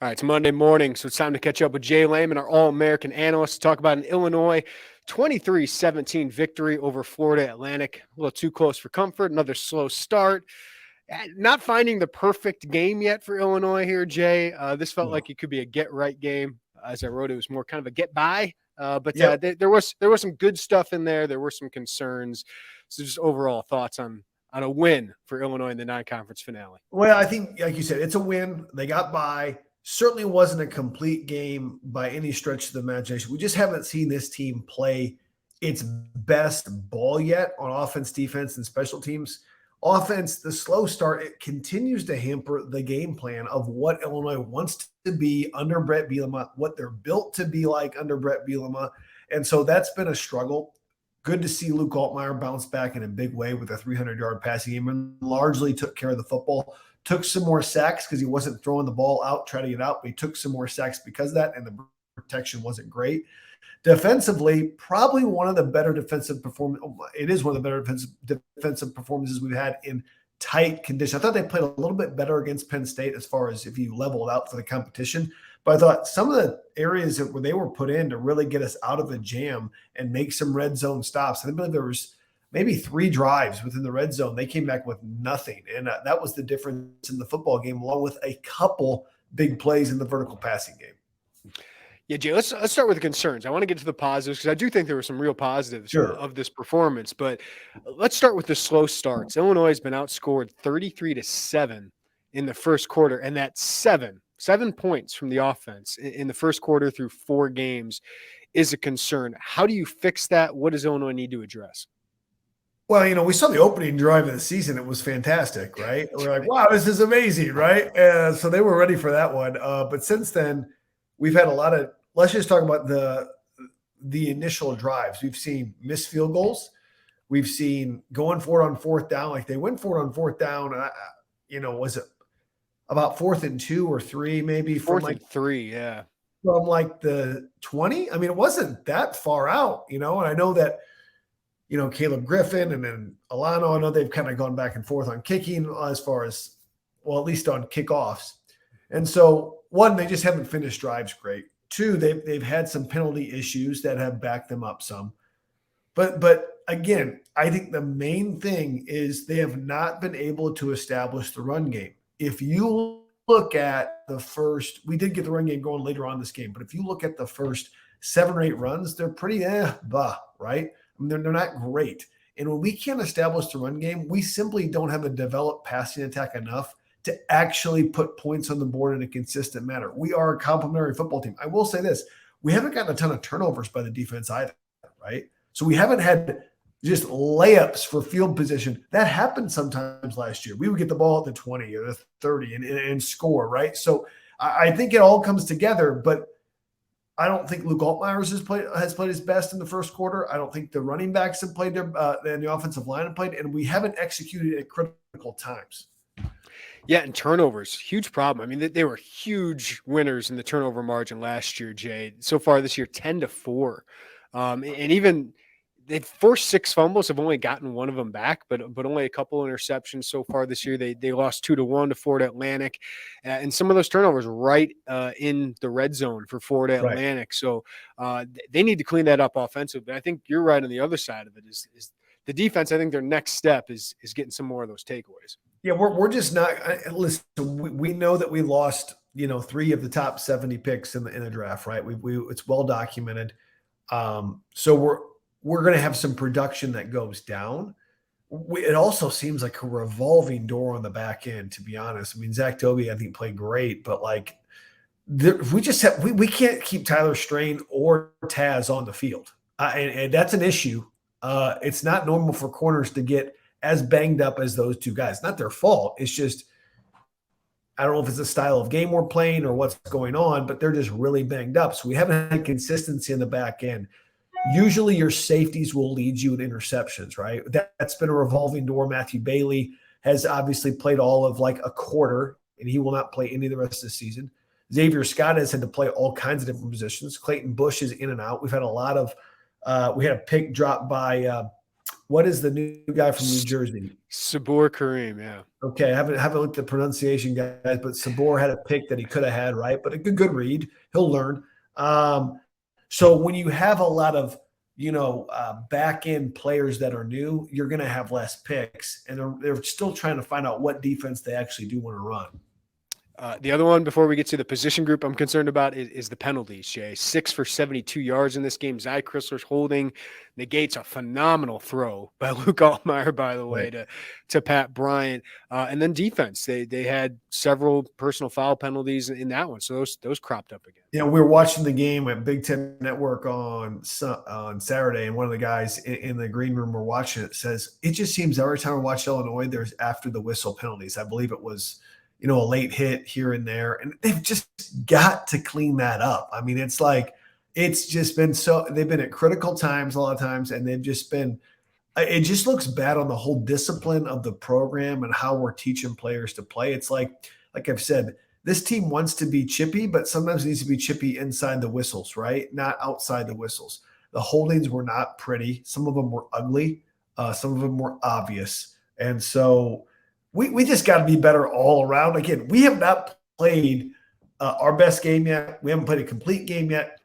All right, it's Monday morning, so it's time to catch up with J Leman, our All-American analyst, to talk about an Illinois 23-17 victory over Florida Atlantic. A little too close for comfort, another slow start. Not finding the perfect game yet for Illinois here, Jay. This felt like it could be a get-right game. As I wrote, it was more kind of a get-by. There was some good stuff in there. There were some concerns. So just overall thoughts on a win for Illinois in the non-conference finale. Well, I think, like you said, it's a win. They got by. Certainly wasn't a complete game by any stretch of the imagination. We just haven't seen this team play its best ball yet on offense, defense, and special teams. Offense, the slow start, it continues to hamper the game plan of what Illinois wants to be under Brett Bielema, what they're built to be like under Brett Bielema. And so that's been a struggle. Good to see Luke Altmyer bounce back in a big way with a 300-yard passing game and largely took care of the football. Took some more sacks because he wasn't throwing the ball out, trying to get out, but he took some more sacks because of that, and the protection wasn't great. Defensively, probably one of the better defensive performances. It is one of the better defensive performances we've had in tight conditions. I thought they played a little bit better against Penn State as far as if you leveled out for the competition. But I thought some of the areas where they were put in to really get us out of a jam and make some red zone stops. I believe there was maybe 3 drives within the red zone. They came back with nothing. And that was the difference in the football game, along with a couple big plays in the vertical passing game. Yeah, Jay, let's start with the concerns. I want to get to the positives because I do think there were some real positives of this performance. But let's start with the slow starts. Illinois has been outscored 33-7 in the first quarter, and that's 7 points from the offense in the first quarter through 4 games is a concern. How do you fix that? What does Illinois need to address? Well, we saw the opening drive of the season. It was fantastic, right? We're like, wow, this is amazing, right? So they were ready for that one. But since then, we've had a lot of – let's just talk about the initial drives. We've seen missed field goals. We've seen going for it on fourth down. Like they went for it on fourth down. Was it about 4th and 2 or 3 maybe? 4th and 3, yeah. From like the 20? I mean, it wasn't that far out, and I know that – Caleb Griffin and then Alano, I know they've kind of gone back and forth on kicking as far as, well, at least on kickoffs. And so, 1, they just haven't finished drives great. 2, they've had some penalty issues that have backed them up some. But again, I think the main thing is they have not been able to establish the run game. If you look at the first, we did get the run game going later on in this game, but if you look at the first 7 or 8 runs, they're pretty right? I mean, they're not great. And when we can't establish the run game, we simply don't have a developed passing attack enough to actually put points on the board in a consistent manner. We are a complementary football team. I will say this. We haven't gotten a ton of turnovers by the defense either, right? So we haven't had just layups for field position. That happened sometimes last year. We would get the ball at the 20 or the 30 and score, right? So I think it all comes together, but I don't think Luke Altmyer has played his best in the first quarter. I don't think the running backs have played and the offensive line have played, and we haven't executed at critical times. Yeah, and turnovers, huge problem. I mean, they were huge winners in the turnover margin last year, Jay. So far this year, 10-4. And even they've forced 6 fumbles, have only gotten 1 of them back, but only a couple interceptions so far this year. They lost 2-1 to Florida Atlantic, and some of those turnovers right in the red zone for Florida Atlantic. So they need to clean that up offensively. I think you're right on the other side of it is the defense. I think their next step is getting some more of those takeaways. Yeah, we're just not. Listen, we know that we lost 3 of the top 70 picks in the draft, right? It's well documented. So we're going to have some production that goes down. It also seems like a revolving door on the back end, to be honest. I mean, Zach Toby, I think, played great, but we can't keep Tyler Strain or Taz on the field. And that's an issue. It's not normal for corners to get as banged up as those 2 guys. Not their fault. It's just, I don't know if it's the style of game we're playing or what's going on, but they're just really banged up. So we haven't had consistency in the back end. Usually your safeties will lead you in interceptions, right? That's been a revolving door. Matthew Bailey has obviously played all of like a quarter, and he will not play any of the rest of the season. Xavier Scott has had to play all kinds of different positions. Clayton Bush is in and out. We've had a lot of we had a pick drop by What is the new guy from New Jersey? Sabor Kareem, yeah. Okay, I haven't looked at the pronunciation, guys, but Sabor had a pick that he could have had, right? But a good read. He'll learn. So when you have a lot of back end players that are new, you're going to have less picks, and they're still trying to find out what defense they actually do want to run. The other one, before we get to the position group I'm concerned about, is the penalties, Jay. 6 for 72 yards in this game. Zy Chrysler's holding negates a phenomenal throw by Luke Altmyer, by the way, to Pat Bryant. And then defense. They had several personal foul penalties in that one. So those cropped up again. Yeah, we were watching the game at Big Ten Network on Saturday, and one of the guys in the green room we're watching it says, it just seems every time we watch Illinois, there's after the whistle penalties. I believe it was – a late hit here and there. And they've just got to clean that up. I mean, it's like, it's just been they've been at critical times a lot of times, and they've just been, it just looks bad on the whole discipline of the program and how we're teaching players to play. It's like I've said, this team wants to be chippy, but sometimes it needs to be chippy inside the whistles, right? Not outside the whistles. The holdings were not pretty. Some of them were ugly. Some of them were obvious. And so, we just got to be better all around. Again, we have not played our best game yet. We haven't played a complete game yet.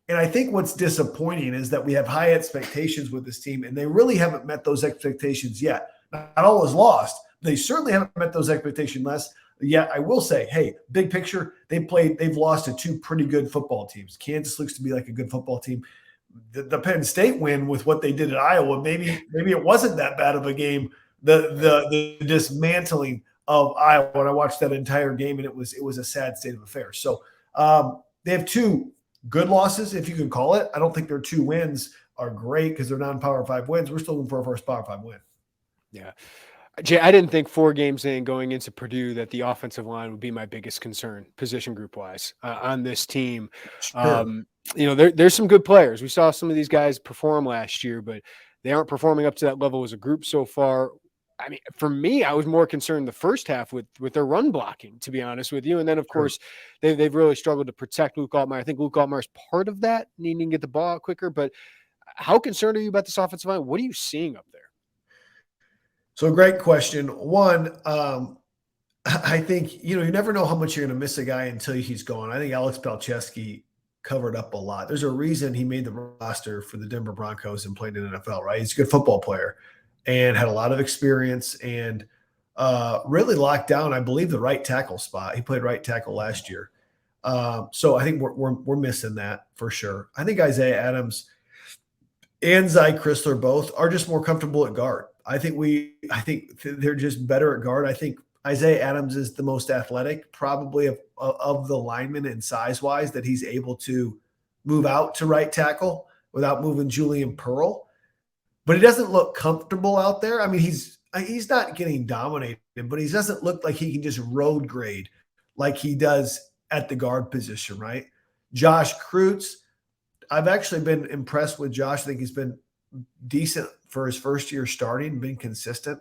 And I think what's disappointing is that we have high expectations with this team, and they really haven't met those expectations yet. Not all is lost. They certainly haven't met those expectations yet. I will say, hey, big picture, they've lost to two pretty good football teams. Kansas looks to be like a good football team. The Penn State win with what they did at Iowa, maybe it wasn't that bad of a game. The dismantling of Iowa, and I watched that entire game, and it was a sad state of affairs. So they have two good losses, if you can call it. I don't think their 2 wins are great because they're non-Power 5 wins. We're still looking for our first Power 5 win. Yeah. Jay, I didn't think 4 games in going into Purdue that the offensive line would be my biggest concern, position group wise, on this team. Sure. There's some good players. We saw some of these guys perform last year, but they aren't performing up to that level as a group so far. I mean, for me, I was more concerned the first half with their run blocking, to be honest with you. And then, of course, they've really struggled to protect Luke Altmyer. I think Luke Altmyer is part of that, needing to get the ball out quicker. But how concerned are you about this offensive line? What are you seeing up there? So great question. One, I think, you never know how much you're going to miss a guy until he's gone. I think Alex Palczewski covered up a lot. There's a reason he made the roster for the Denver Broncos and played in the NFL, right? He's a good football player and had a lot of experience and really locked down, I believe, the right tackle spot. He played right tackle last year. So I think we're missing that for sure. I think Isaiah Adams and Zy Chrysler both are just more comfortable at guard. I think they're just better at guard. I think Isaiah Adams is the most athletic, probably of the linemen and size-wise, that he's able to move out to right tackle without moving Julian Pearl. But he doesn't look comfortable out there. I mean, he's not getting dominated, but he doesn't look like he can just road grade like he does at the guard position, right? Josh Kreutz, I've actually been impressed with Josh. I think he's been decent for his first year starting, been consistent.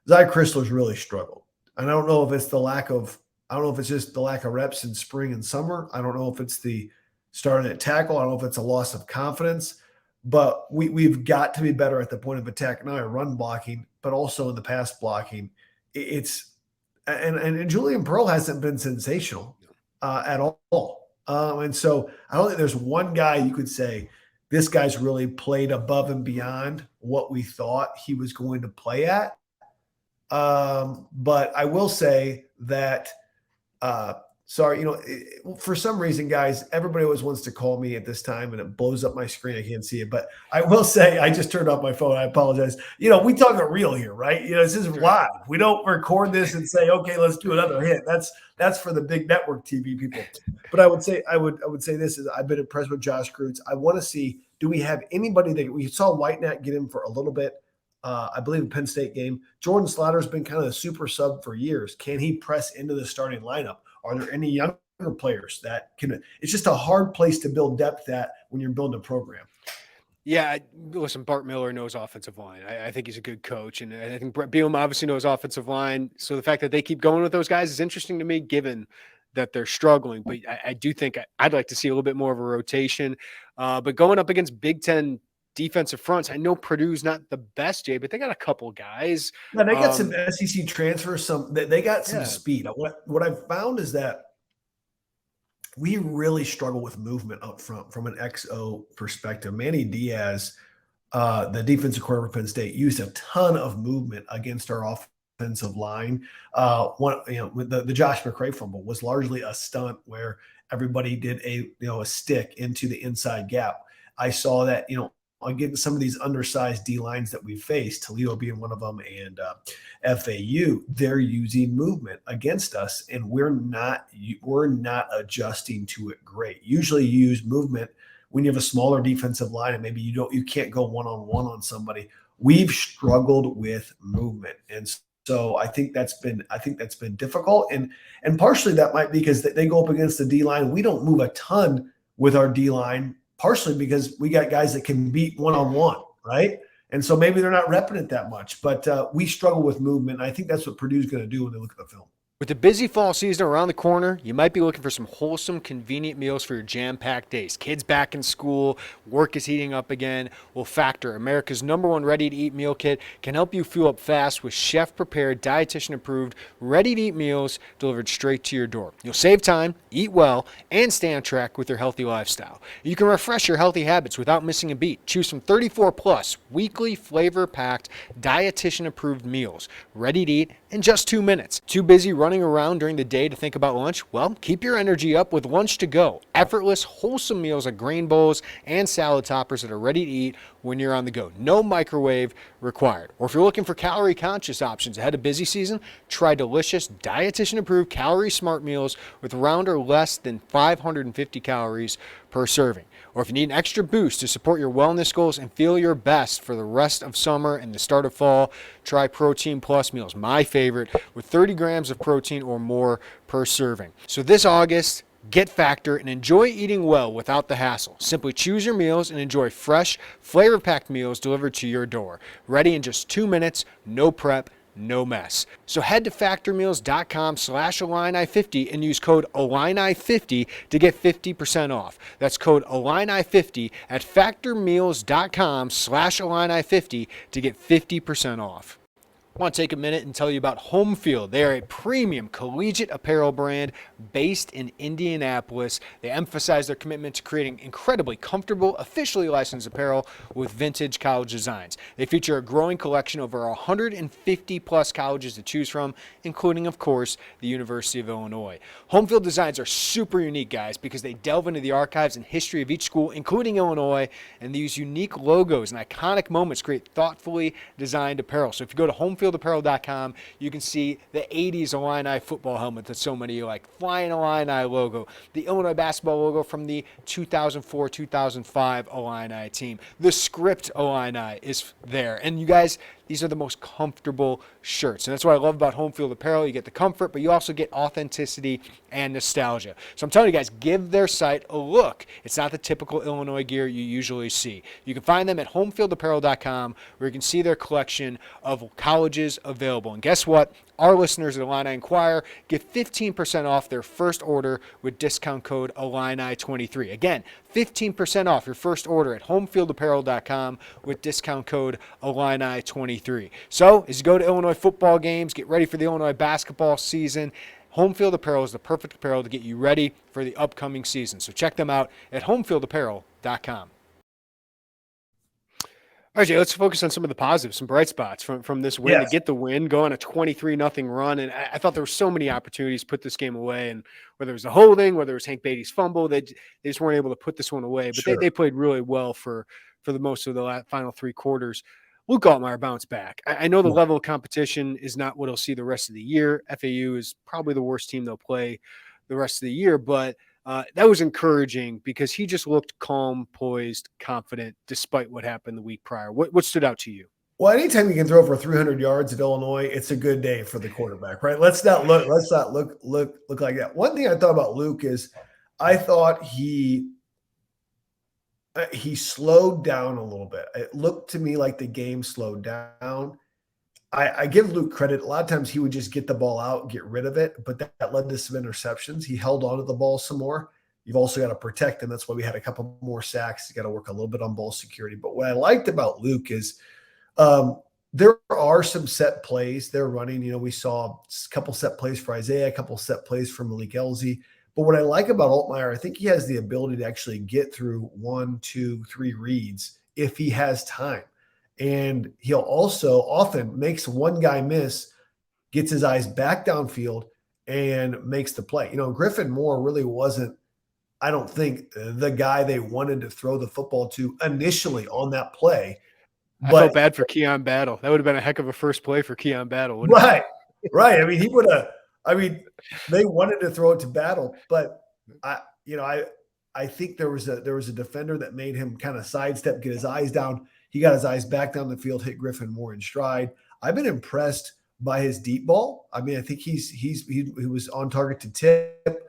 Zy Chrysler's really struggled. And I don't know if it's just the lack of reps in spring and summer. I don't know if it's the starting at tackle. I don't know if it's a loss of confidence. But we've got to be better at the point of attack, not in run blocking, but also in the pass blocking. And Julian Pearl hasn't been sensational at all. And so I don't think there's one guy you could say this guy's really played above and beyond what we thought he was going to play at. But I will say that for some reason, guys, everybody always wants to call me at this time and it blows up my screen. I can't see it, but I will say, I just turned off my phone. I apologize. We talk it real here, right? This is live. We don't record this and say, okay, let's do another hit. That's for the big network TV people. But I would say this is, I've been impressed with Josh Kreutz. I want to see, do we have anybody that we saw Whitenet get him for a little bit? I believe the Penn State game. Jordan Slaughter's been kind of a super sub for years. Can he press into the starting lineup? Are there any younger players that can? It's just a hard place to build depth at when you're building a program. Yeah, listen, Bart Miller knows offensive line. I think he's a good coach, and I think Brett Bielema obviously knows offensive line. So the fact that they keep going with those guys is interesting to me, given that they're struggling. But I do think I'd like to see a little bit more of a rotation. But going up against Big Ten defensive fronts. I know Purdue's not the best, Jay, but they got a couple guys. Yeah, they got some SEC transfers. They got some Yeah. speed. What I've found is that we really struggle with movement up front from an XO perspective. Manny Diaz, the defensive coordinator for Penn State, used a ton of movement against our offensive line. The Josh McCray fumble was largely a stunt where everybody did a stick into the inside gap. I saw that, against some of these undersized D lines that we faced, Toledo being one of them, and FAU, they're using movement against us, and we're not adjusting to it great. Usually, you use movement when you have a smaller defensive line, and maybe you can't go one-on-one on somebody. We've struggled with movement, and so I think that's been difficult, and partially that might be because they go up against the D line. We don't move a ton with our D line, partially because we got guys that can beat one-on-one, right? And so maybe they're not repping it that much, but we struggle with movement. And I think that's what Purdue's going to do when they look at the film. With the busy fall season around the corner, you might be looking for some wholesome, convenient meals for your jam-packed days. Kids back in school, work is heating up again. Well, Factor, America's #1 ready-to-eat meal kit, can help you fuel up fast with chef-prepared, dietitian-approved, ready-to-eat meals delivered straight to your door. You'll save time, eat well, and stay on track with your healthy lifestyle. You can refresh your healthy habits without missing a beat. Choose from 34-plus weekly flavor-packed, dietitian-approved meals, ready to eat in just 2 minutes. Too busy running around during the day to think about lunch? Well, keep your energy up with Lunch to Go. Effortless, wholesome meals like grain bowls and salad toppers that are ready to eat when you're on the go. No microwave required. Or if you're looking for calorie-conscious options ahead of busy season, try delicious, dietitian-approved, calorie-smart meals with around or less than 550 calories per serving. Or if you need an extra boost to support your wellness goals and feel your best for the rest of summer and the start of fall, try Protein Plus meals, my favorite, with 30 grams of protein or more per serving. So this August, get Factor and enjoy eating well without the hassle. Simply choose your meals and enjoy fresh, flavor-packed meals delivered to your door. Ready in just 2 minutes, no prep, no mess. So head to factormeals.com/Illini50 and use code Illini50 to get 50% off. That's code Illini50 at factormeals.com/Illini50 to get 50% off. I want to take a minute and tell you about Home Field. They are a premium collegiate apparel brand based in Indianapolis. They emphasize their commitment to creating incredibly comfortable, officially licensed apparel with vintage college designs. They feature a growing collection of over 150 plus colleges to choose from, including, of course, the University of Illinois. Home Field designs are super unique, guys, because they delve into the archives and history of each school, including Illinois, and they use unique logos and iconic moments to create thoughtfully designed apparel. So if you go to homefieldapparel.com, you can see the 80s Illini football helmet that so many like, Flying Illini logo, the Illinois basketball logo from the 2004-2005 Illini team. The script Illini is there. And you guys, these are the most comfortable shirts. And that's what I love about Home Field Apparel. You get the comfort, but you also get authenticity and nostalgia. So I'm telling you guys, give their site a look. It's not the typical Illinois gear you usually see. You can find them at homefieldapparel.com, where you can see their collection of colleges available. And guess what? Our listeners at Illini Inquirer get 15% off their first order with discount code Illini23. Again, 15% off your first order at homefieldapparel.com with discount code Illini23. So, as you go to Illinois football games, get ready for the Illinois basketball season, Home Field Apparel is the perfect apparel to get you ready for the upcoming season. So check them out at homefieldapparel.com. All right, Jay, let's focus on some of the positives, some bright spots from this win. Yes. To get the win, go on a 23-0 run. And I thought there were so many opportunities to put this game away. And whether it was a holding, whether it was Hank Beatty's fumble, they just weren't able to put this one away. But Sure. they played really well for the most of the final three quarters. Luke Altmyer bounced back. I know the level of competition is not what he'll see the rest of the year. FAU is probably the worst team they'll play the rest of the year, but that was encouraging because he just looked calm, poised, confident, despite what happened the week prior. What stood out to you? Well, anytime you can throw for 300 yards at Illinois, it's a good day for the quarterback, right? Let's not look like that. One thing I thought about Luke is I thought he slowed down a little bit. It looked to me like the game slowed down. I give Luke credit. A lot of times he would just get the ball out, get rid of it, but that led to some interceptions. He held on to the ball some more. You've also got to protect him. That's why we had a couple more sacks. You got to work a little bit on ball security. But what I liked about Luke is there are some set plays they're running. We saw a couple set plays for Isaiah, a couple set plays for Malik Elzy. But what I like about Altmyer, I think he has the ability to actually get through 1, 2, 3 reads if he has time. And he'll also often makes one guy miss, gets his eyes back downfield, and makes the play. Griffin Moore really wasn't, I don't think, the guy they wanted to throw the football to initially on that play. I felt bad for Keon Battle. That would have been a heck of a first play for Keon Battle. Right. I mean, he would have. I mean, they wanted to throw it to Battle, but I think there was a defender that made him kind of sidestep, get his eyes down. He got his eyes back down the field, hit Griffin Moore in stride. I've been impressed by his deep ball. I mean, I think he was on target to tip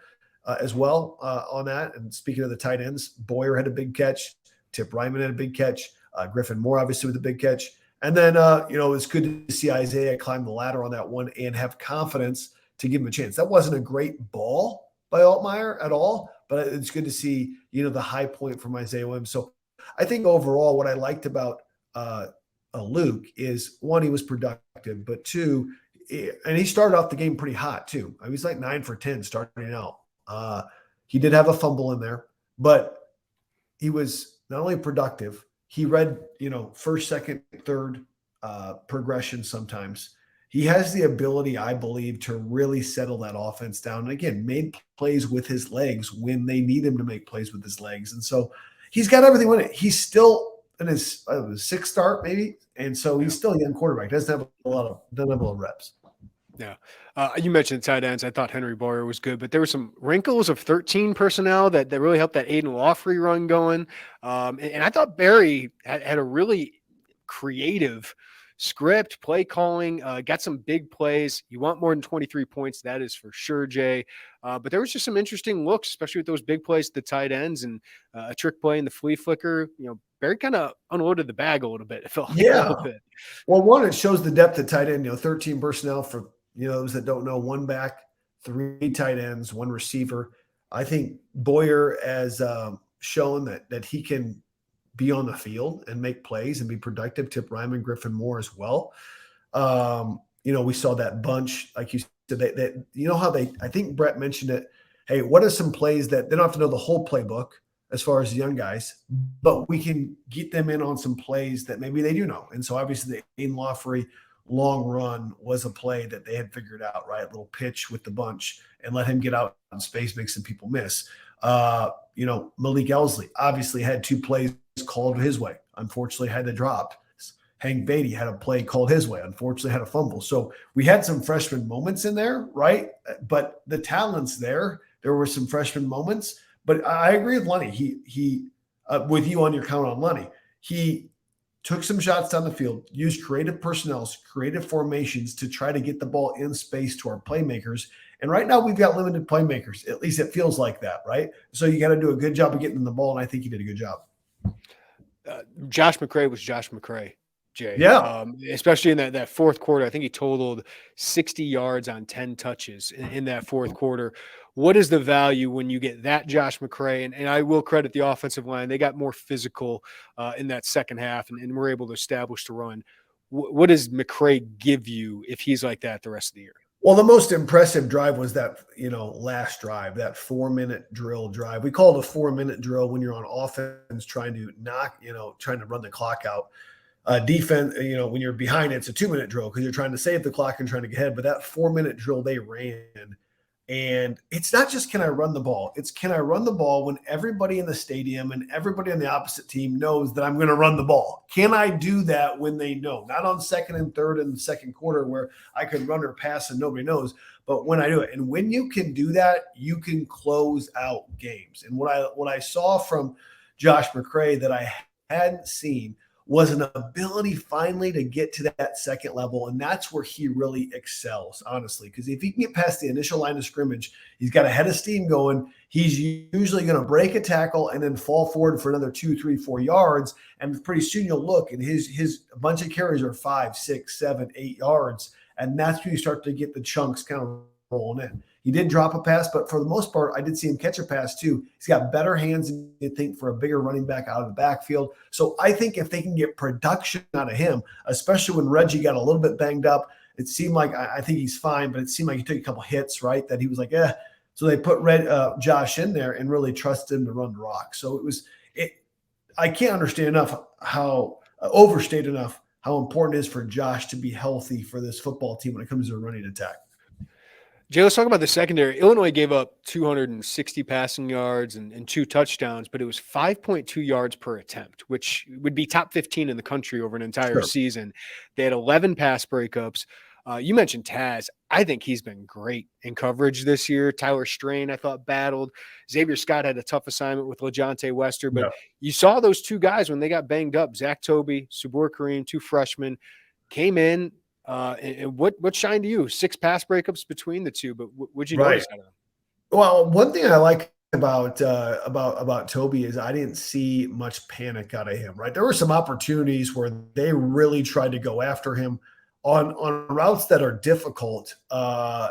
as well on that. And speaking of the tight ends, Boyer had a big catch. Tip Ryman had a big catch. Griffin Moore obviously with a big catch. And then, it's good to see Isaiah climb the ladder on that one and have confidence to give him a chance. That wasn't a great ball by Altmyer at all, but it's good to see, the high point from Isaiah Williams. So I think overall what I liked about Luke is, one, he was productive, but two, and he started off the game pretty hot too. I mean, he's like 9 for 10 starting out. He did have a fumble in there, but he was not only productive, he read, first, second, third progression sometimes. He has the ability, I believe, to really settle that offense down. And again, made plays with his legs when they need him to make plays with his legs. And so he's got everything in it. He's still in his sixth start, maybe. And so he's still a young quarterback. Doesn't have a lot of reps. Yeah. You mentioned tight ends. I thought Henry Boyer was good, but there were some wrinkles of 13 personnel that really helped that Aiden Lawfrey run going. And I thought Barry had a really creative script, play calling, got some big plays. You want more than 23 points. That is for sure, Jay. But there was just some interesting looks, especially with those big plays to the tight ends and a trick play in the flea flicker. Barry kind of unloaded the bag a little bit. It felt like a little bit. Well, one, it shows the depth of tight end, 13 personnel for, those that don't know, 1 back, 3 tight ends, 1 receiver. I think Boyer has shown that he can be on the field and make plays and be productive. Tip Ryman, Griffin Moore as well. We saw that bunch, like you said, that how I think Brett mentioned it. Hey, what are some plays that they don't have to know the whole playbook as far as the young guys, but we can get them in on some plays that maybe they do know. And so obviously the Aiden Lawfrey long run was a play that they had figured out, right? Little pitch with the bunch and let him get out in space, make some people miss. Malik Elzy obviously had 2 plays called his way. Unfortunately, had to drop. Hank Beatty had a play called his way. Unfortunately, had a fumble. So we had some freshman moments in there, right? But the talent's there. There were some freshman moments. But I agree with Lenny. He with you on your count on Lenny. He took some shots down the field, used creative personnel, creative formations to try to get the ball in space to our playmakers. And right now we've got limited playmakers. At least it feels like that, right? So you got to do a good job of getting the ball, and I think he did a good job. Josh McCray was Josh McCray, Jay. Yeah. Especially in that fourth quarter. I think he totaled 60 yards on 10 touches in that fourth quarter. What is the value when you get that Josh McCray? And I will credit the offensive line. They got more physical in that second half and were able to establish the run. What does McCray give you if he's like that the rest of the year? Well, the most impressive drive was that, last drive, that 4-minute drill drive. We call it a 4-minute drill when you're on offense trying to trying to run the clock out. Defense, when you're behind, it's a 2-minute drill because you're trying to save the clock and trying to get ahead. But that 4-minute drill they ran, and it's not just can I run the ball. It's can I run the ball when everybody in the stadium and everybody on the opposite team knows that I'm going to run the ball. Can I do that when they know? Not on second and third in the second quarter where I could run or pass and nobody knows, but when I do it. And when you can do that, you can close out games. And what I saw from Josh McCray that I hadn't seen was an ability finally to get to that second level. And that's where he really excels, honestly, because if he can get past the initial line of scrimmage, he's got a head of steam going. He's usually going to break a tackle and then fall forward for another 2, 3, 4 yards. And pretty soon you'll look and his bunch of carries are 5, 6, 7, 8 yards. And that's when you start to get the chunks kind of rolling in. He did drop a pass, but for the most part, I did see him catch a pass too. He's got better hands than you think for a bigger running back out of the backfield. So I think if they can get production out of him, especially when Reggie got a little bit banged up, it seemed like I think he's fine, but it seemed like he took a couple hits, right? That he was like, eh. So they put Josh in there and really trusted him to run the rock. So I can't understand enough overstate enough how important it is for Josh to be healthy for this football team when it comes to a running attack. Jay, let's talk about the secondary. Illinois gave up 260 passing yards and 2 touchdowns, but it was 5.2 yards per attempt, which would be top 15 in the country over an entire season. They had 11 pass breakups. You mentioned Taz. I think he's been great in coverage this year. Tyler Strain, I thought, battled. Xavier Scott had a tough assignment with LaJohntay Wester, but you saw those 2 guys when they got banged up. Zach Toby, Sabur Kareem, 2 freshmen, came in. And what shined to you? 6 pass breakups between the 2, but what'd you notice out of them? Well, one thing I like about Toby is I didn't see much panic out of him, right? There were some opportunities where they really tried to go after him on routes that are difficult. A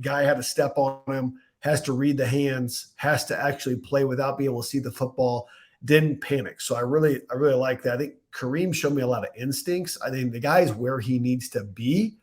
guy had to step on him, has to read the hands, has to actually play without being able to see the football, didn't panic. So I really like that. I think Kareem showed me a lot of instincts. I think the guy's where he needs to be.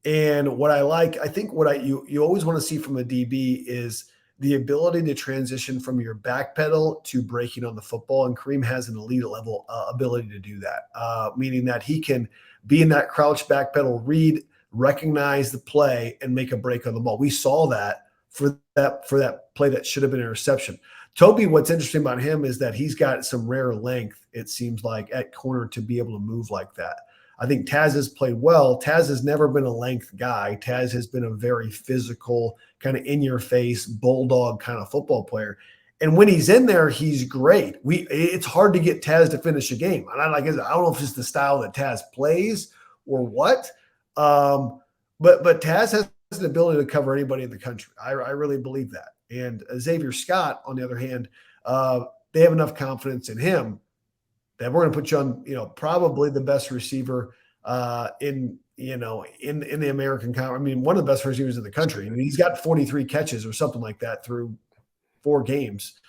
And what I like, I think what you always want to see from a DB is the ability to transition from your back pedal to breaking on the football. And Kareem has an elite level ability to do that, meaning that he can be in that crouch back pedal, read, recognize the play, and make a break on the ball. We saw that for that play that should have been an interception. Toby, what's interesting about him is that he's got some rare length, it seems like, at corner to be able to move like that. I think Taz has played well. Taz has never been a length guy. Taz has been a very physical, kind of in-your-face, bulldog kind of football player. And when he's in there, he's great. It's hard to get Taz to finish a game. And I don't know if it's the style that Taz plays or what, but Taz has the ability to cover anybody in the country. I really believe that. And Xavier Scott, on the other hand, they have enough confidence in him that we're going to put you on, probably the best receiver in the American Conference. I mean, one of the best receivers in the country. I mean, he's got 43 catches or something like that through 4 games.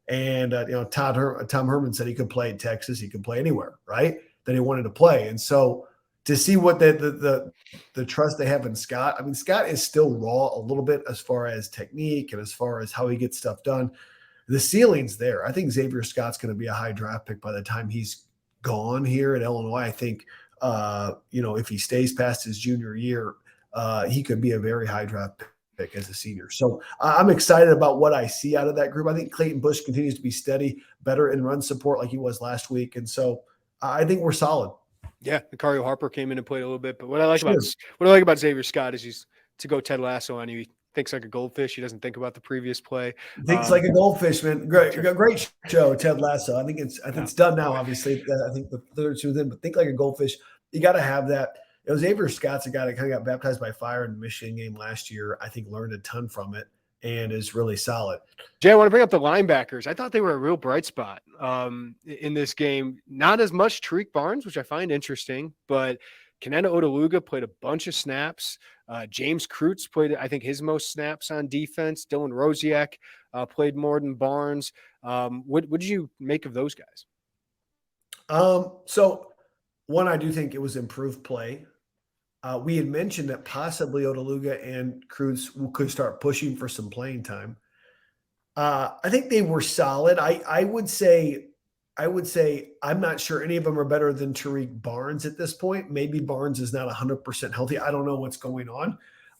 And Tom Herman said he could play in Texas, he could play anywhere, right? That he wanted to play. And so to see what the trust they have in Scott. I mean, Scott is still raw a little bit as far as technique and as far as how he gets stuff done. The ceiling's there. I think Xavier Scott's going to be a high draft pick by the time he's gone here at Illinois. I think, if he stays past his junior year, he could be a very high draft pick as a senior. So I'm excited about what I see out of that group. I think Clayton Bush continues to be steady, better in run support like he was last week. And so I think we're solid. Yeah, Nicario Harper came in and played a little bit, but what I like about Xavier Scott is he's to go Ted Lasso on you. He thinks like a goldfish. He doesn't think about the previous play. Thinks like a goldfish, man. Great show, Ted Lasso. I think it's done now. Obviously, I think the third season in, but think like a goldfish. You got to have that. Xavier Scott's a guy that kind of got baptized by fire in the Michigan game last year. I think learned a ton from it and is really solid. Jay, I want to bring up the linebackers. I thought they were a real bright spot in this game. Not as much Tariq Barnes, which I find interesting, but Kenenna Odeluga played a bunch of snaps. James Kreutz played, I think, his most snaps on defense. Dylan Rosiak played more than Barnes. What did you make of those guys? So one, I do think it was improved play. We had mentioned that possibly Odeluga and Kreutz could start pushing for some playing time. I think they were solid. I would say I'm not sure any of them are better than Tariq Barnes at this point. Maybe Barnes is not 100% healthy. I don't know what's going on.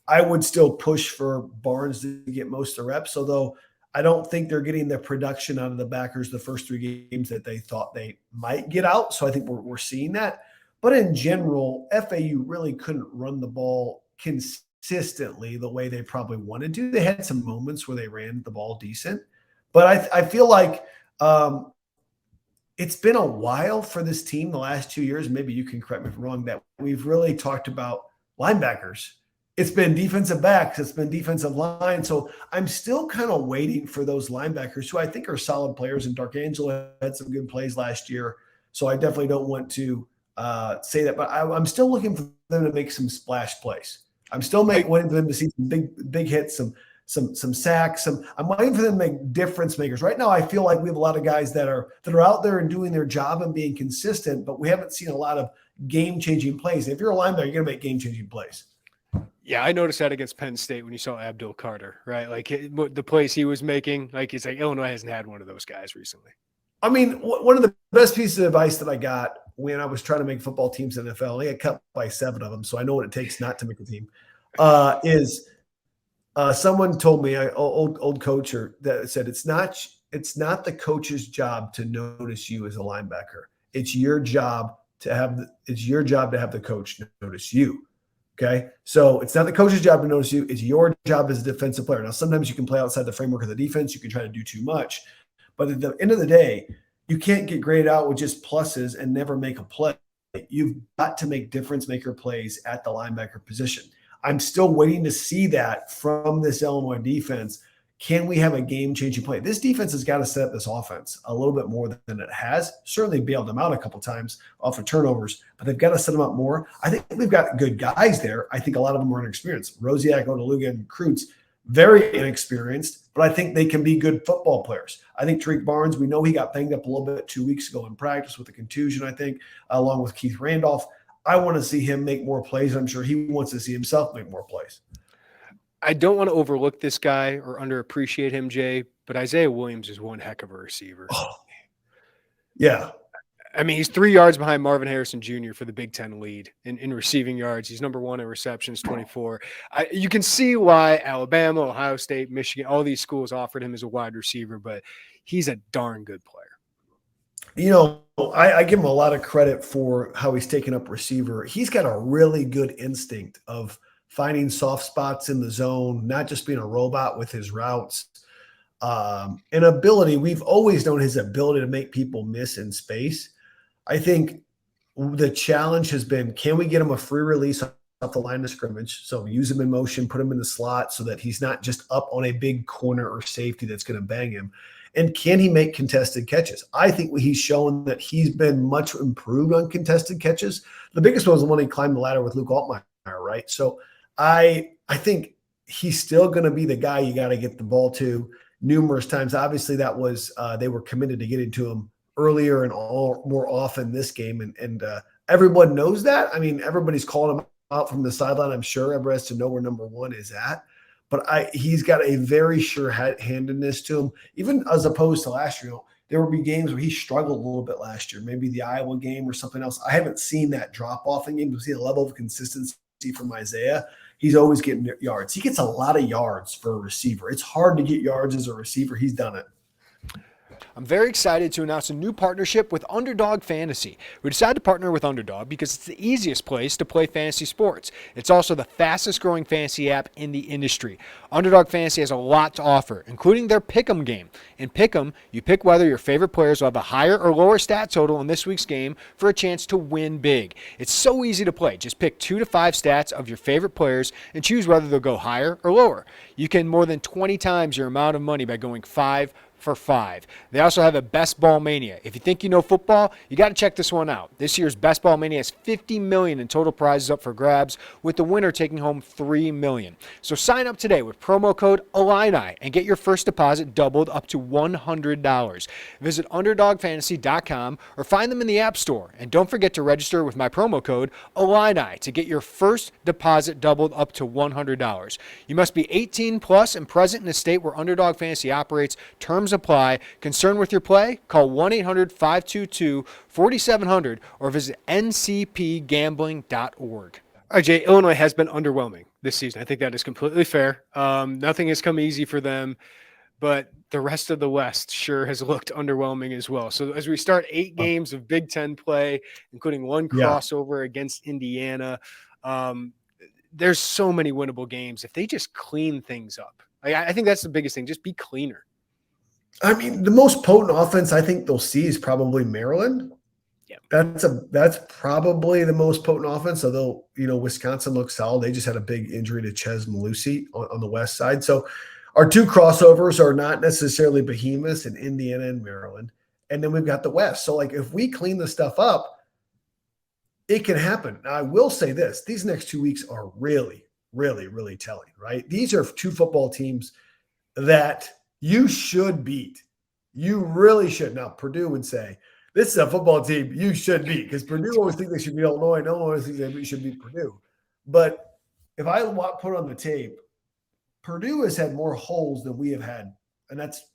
I would still push for Barnes to get most of the reps, although I don't think they're getting the production out of the backers the first 3 games that they thought they might get out. So I think we're seeing that. But in general, FAU really couldn't run the ball consistently the way they probably wanted to. They had some moments where they ran the ball decent. But I feel like it's been a while for this team the last 2 years. Maybe you can correct me if I'm wrong, that we've really talked about linebackers. It's been defensive backs. It's been defensive line. So I'm still kind of waiting for those linebackers who I think are solid players. And Darkangelo had some good plays last year. So I definitely don't want to say that, but I'm still looking for them to make some splash plays. I'm still wanting them to see some big hits, some sacks. I'm waiting for them to make difference makers. Right now, I feel like we have a lot of guys that are out there and doing their job and being consistent, but we haven't seen a lot of game-changing plays. If you're a linebacker, you're going to make game-changing plays. Yeah, I noticed that against Penn State when you saw Abdul Carter, right? Like the plays he was making, like it's like Illinois hasn't had one of those guys recently. I mean, one of the best pieces of advice that I got when I was trying to make football teams in the NFL, I got cut by 7 of them, so I know what it takes not to make a team, is someone told me, old coach that said, it's not the coach's job to notice you as a linebacker. It's your job to have the coach notice you. Okay. So it's not the coach's job to notice you. It's your job as a defensive player. Now, sometimes you can play outside the framework of the defense. You can try to do too much, but at the end of the day, you can't get graded out with just pluses and never make a play. You've got to make difference maker plays at the linebacker position. I'm still waiting to see that from this Illinois defense. Can we have a game-changing play? This defense has got to set up this offense a little bit more than it has. Certainly bailed them out a couple times off of turnovers, but they've got to set them up more. I think we've got good guys there. I think a lot of them are inexperienced. Rosiak, Odeluga, and Kreutz, very inexperienced, but I think they can be good football players. I think Tariq Barnes, we know he got banged up a little bit 2 weeks ago in practice with a contusion, I think, along with Keith Randolph. I want to see him make more plays. I'm sure he wants to see himself make more plays. I don't want to overlook this guy or underappreciate him, Jay, but Isaiah Williams is one heck of a receiver. Oh, yeah. I mean, he's 3 yards behind Marvin Harrison Jr. for the Big Ten lead in receiving yards. He's number 1 in receptions, 24. You can see why Alabama, Ohio State, Michigan, all these schools offered him as a wide receiver, but he's a darn good player. You know, I give him a lot of credit for how he's taken up receiver. He's got a really good instinct of finding soft spots in the zone, not just being a robot with his routes. And ability, we've always known his ability to make people miss in space. I think the challenge has been, can we get him a free release off the line of scrimmage? So use him in motion, put him in the slot so that he's not just up on a big corner or safety that's going to bang him. And can he make contested catches? I think he's shown that he's been much improved on contested catches. The biggest one was the one he climbed the ladder with Luke Altmyer, right? So I think he's still going to be the guy you got to get the ball to numerous times. Obviously, that was they were committed to getting to him earlier and more often this game, and everyone knows that. I mean, everybody's calling him out from the sideline. I'm sure everybody has to know where number 1 is at. But he's got a very sure-handedness to him, even as opposed to last year. You know, there will be games where he struggled a little bit last year, maybe the Iowa game or something else. I haven't seen that drop-off in games. We'll see a level of consistency from Isaiah. He's always getting yards. He gets a lot of yards for a receiver. It's hard to get yards as a receiver. He's done it. I'm very excited to announce a new partnership with Underdog Fantasy. We decided to partner with Underdog because it's the easiest place to play fantasy sports. It's also the fastest growing fantasy app in the industry. Underdog Fantasy has a lot to offer, including their Pick'em game. In Pick'em, you pick whether your favorite players will have a higher or lower stat total in this week's game for a chance to win big. It's so easy to play. Just pick 2 to 5 stats of your favorite players and choose whether they'll go higher or lower. You can more than 20 times your amount of money by going 5 for 5. They also have a Best Ball Mania. If you think you know football, you got to check this one out. This year's Best Ball Mania has $50 million in total prizes up for grabs, with the winner taking home $3 million. So sign up today with promo code Illini and get your first deposit doubled up to $100. Visit UnderdogFantasy.com or find them in the App Store. And don't forget to register with my promo code Illini to get your first deposit doubled up to $100. You must be 18 plus and present in a state where Underdog Fantasy operates. Terms apply. Concerned with your play? Call 1-800-522-4700 or visit ncpgambling.org. All right, Jay, Illinois has been underwhelming this season. I think that is completely fair. Nothing has come easy for them, but the rest of the West sure has looked underwhelming as well. So as we start 8 games of Big Ten play, including one crossover against Indiana, there's so many winnable games if they just clean things up. I think that's the biggest thing. Just be cleaner. I mean, the most potent offense I think they'll see is probably Maryland. Yeah, that's probably the most potent offense. Although, you know, Wisconsin looks solid. They just had a big injury to Ches Malusi on the west side. So our 2 crossovers are not necessarily behemoths in Indiana and Maryland. And then we've got the West. So, like, if we clean the stuff up, it can happen. Now, I will say this. These next 2 weeks are really, really, really telling, right? These are two football teams that you should beat. You really should. Now, Purdue would say, this is a football team you should beat, because Purdue always think they should beat Illinois. No one always thinks they should beat Purdue. But if I put on the tape, Purdue has had more holes than we have had. And that's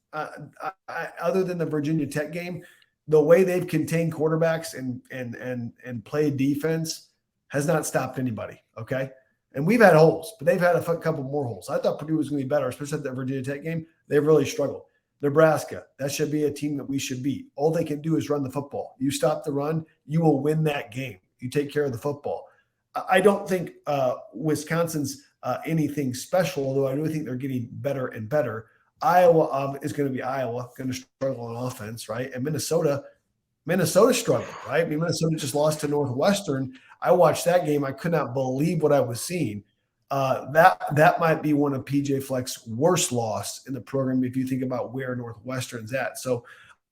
other than the Virginia Tech game, the way they've contained quarterbacks and played defense has not stopped anybody. Okay. And we've had holes, but they've had a couple more holes. I thought Purdue was going to be better, especially at that Virginia Tech game. They've really struggled. Nebraska, that should be a team that we should beat. All they can do is run the football. You stop the run, you will win that game. You take care of the football. I don't think Wisconsin's anything special, although I do think they're getting better and better. Iowa is going to be Iowa, going to struggle on offense, right? And Minnesota struggled, right? I mean, Minnesota just lost to Northwestern. I watched that game. I could not believe what I was seeing. That might be one of PJ Fleck's worst loss in the program if you think about where Northwestern's at. So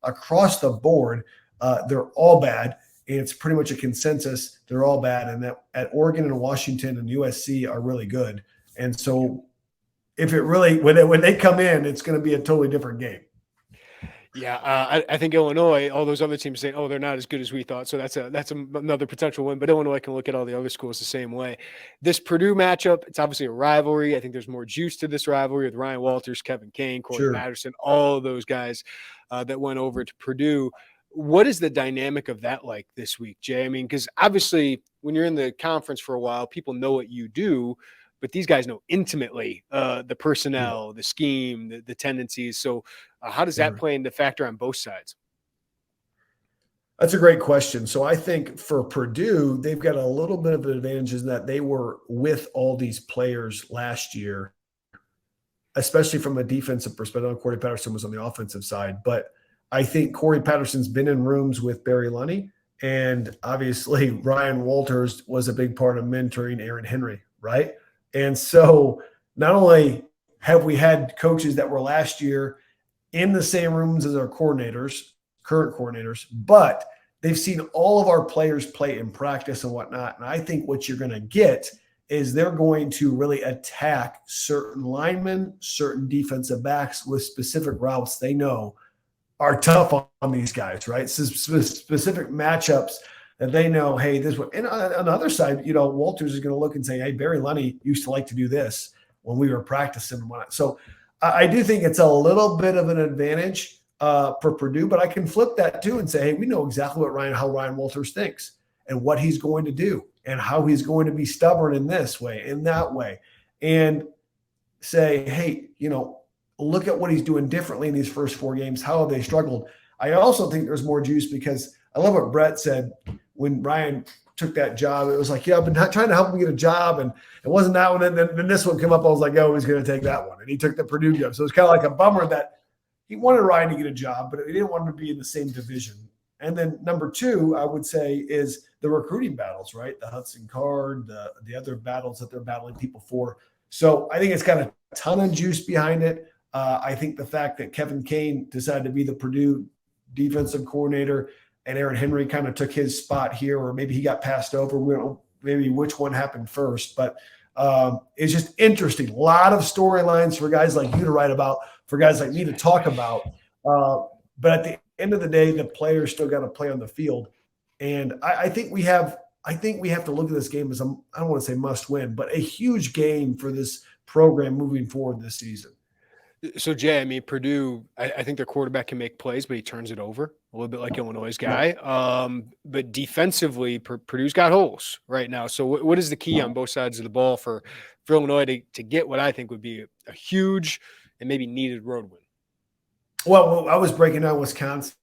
across the board, they're all bad, and it's pretty much a consensus they're all bad, and that at Oregon and Washington and USC are really good. And so if it really when they come in, it's going to be a totally different game. Yeah, I think Illinois, all those other teams say, oh, they're not as good as we thought. So that's another potential win. But Illinois can look at all the other schools the same way. This Purdue matchup, it's obviously a rivalry. I think there's more juice to this rivalry with Ryan Walters, Kevin Kane, Corey Patterson, all of those guys that went over to Purdue. What is the dynamic of that like this week, Jay? I mean, because obviously when you're in the conference for a while, people know what you do. But these guys know intimately the personnel, the scheme, the tendencies. So how does that play into factor on both sides? That's a great question. So I think for Purdue, they've got a little bit of an advantage in that they were with all these players last year, especially from a defensive perspective. Corey Patterson was on the offensive side. But I think Corey Patterson's been in rooms with Barry Lunny. And obviously Ryan Walters was a big part of mentoring Aaron Henry, right? And so not only have we had coaches that were last year in the same rooms as our coordinators, current coordinators, but they've seen all of our players play in practice and whatnot. And I think what you're going to get is they're going to really attack certain linemen, certain defensive backs with specific routes they know are tough on these guys, right? So specific matchups that they know, hey, this one. And on the other side, Walters is going to look and say, hey, Barry Lunny used to like to do this when we were practicing. So I do think it's a little bit of an advantage for Purdue, but I can flip that too and say, hey, we know exactly how Ryan Walters thinks and what he's going to do and how he's going to be stubborn in this way, in that way, and say, hey, look at what he's doing differently in these first 4 games. How have they struggled? I also think there's more juice because I love what Brett said when Ryan took that job. It was like, yeah, I've been trying to help him get a job, and it wasn't that one. And then this one came up. I was like, oh, he's going to take that one. And he took the Purdue job. So it's kind of like a bummer that he wanted Ryan to get a job, but he didn't want him to be in the same division. And then number 2, I would say, is the recruiting battles, right? The Hudson Card, the other battles that they're battling people for. So I think it's got a ton of juice behind it. I think the fact that Kevin Kane decided to be the Purdue defensive coordinator and Aaron Henry kind of took his spot here, or maybe he got passed over. We don't know maybe which one happened first, but it's just interesting. A lot of storylines for guys like you to write about, for guys like me to talk about. But at the end of the day, the players still got to play on the field. And I think we have to look at this game as I don't want to say must win, but a huge game for this program moving forward this season. So, Jay, I mean, Purdue, I think their quarterback can make plays, but he turns it over a little bit like Illinois' guy. But defensively, Purdue's got holes right now. So what is the key on both sides of the ball for Illinois to get what I think would be a huge and maybe needed road win? Well, I was breaking down Wisconsin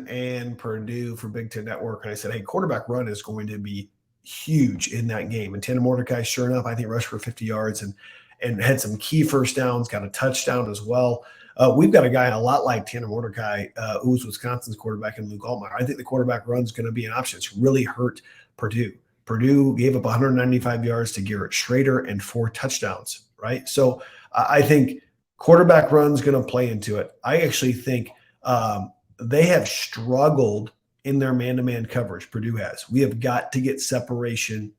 and Purdue for Big Ten Network, and I said, hey, quarterback run is going to be huge in that game. And Tanner Mordecai, sure enough, I think rushed for 50 yards and had some key first downs, got a touchdown as well. We've got a guy a lot like Tanner Mordecai, who's Wisconsin's quarterback, in Luke Altmyer. I think the quarterback run is going to be an option. It's really hurt Purdue. Purdue gave up 195 yards to Garrett Schrader and 4 touchdowns, right? So I think quarterback run is going to play into it. I actually think they have struggled in their man-to-man coverage. Purdue has. We have got to get separation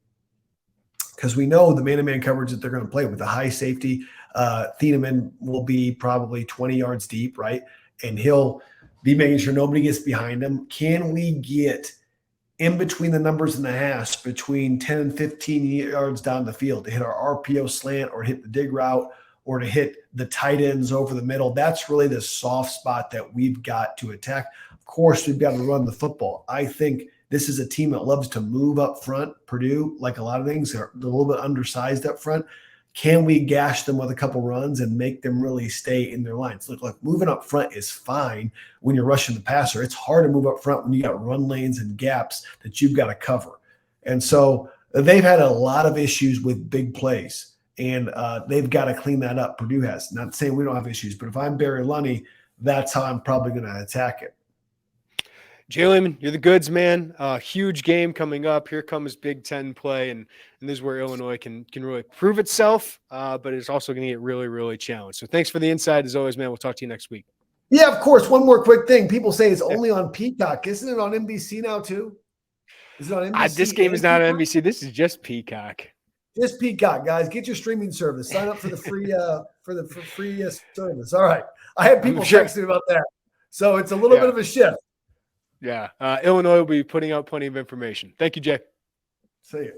because we know the man-to-man coverage that they're going to play with the high safety. Thieneman will be probably 20 yards deep, right? And he'll be making sure nobody gets behind him. Can we get in between the numbers and the hash, between 10 and 15 yards down the field to hit our RPO slant or hit the dig route or to hit the tight ends over the middle? That's really the soft spot that we've got to attack. Of course, we've got to run the football. I think this is a team that loves to move up front. Purdue, like a lot of things, they're a little bit undersized up front. Can we gash them with a couple runs and make them really stay in their lines? Look, moving up front is fine when you're rushing the passer. It's hard to move up front when you got run lanes and gaps that you've got to cover. And so they've had a lot of issues with big plays, and they've got to clean that up. Purdue has. Not saying we don't have issues, but if I'm Barry Lunny, that's how I'm probably going to attack it. J Leman, you're the goods, man. Huge game coming up. Here comes Big Ten play, and this is where Illinois can really prove itself, but it's also going to get really, really challenged. So thanks for the insight as always, man. We'll talk to you next week. Yeah, of course. One more quick thing. People say it's only on Peacock. Isn't it on NBC now too? Is it on NBC? This game is not on NBC. This is just Peacock. Just Peacock, guys. Get your streaming service. Sign up for the free free service. All right. I had people texting about that, so it's a little bit of a shift. Yeah. Illinois will be putting out plenty of information. Thank you, Jay. See you.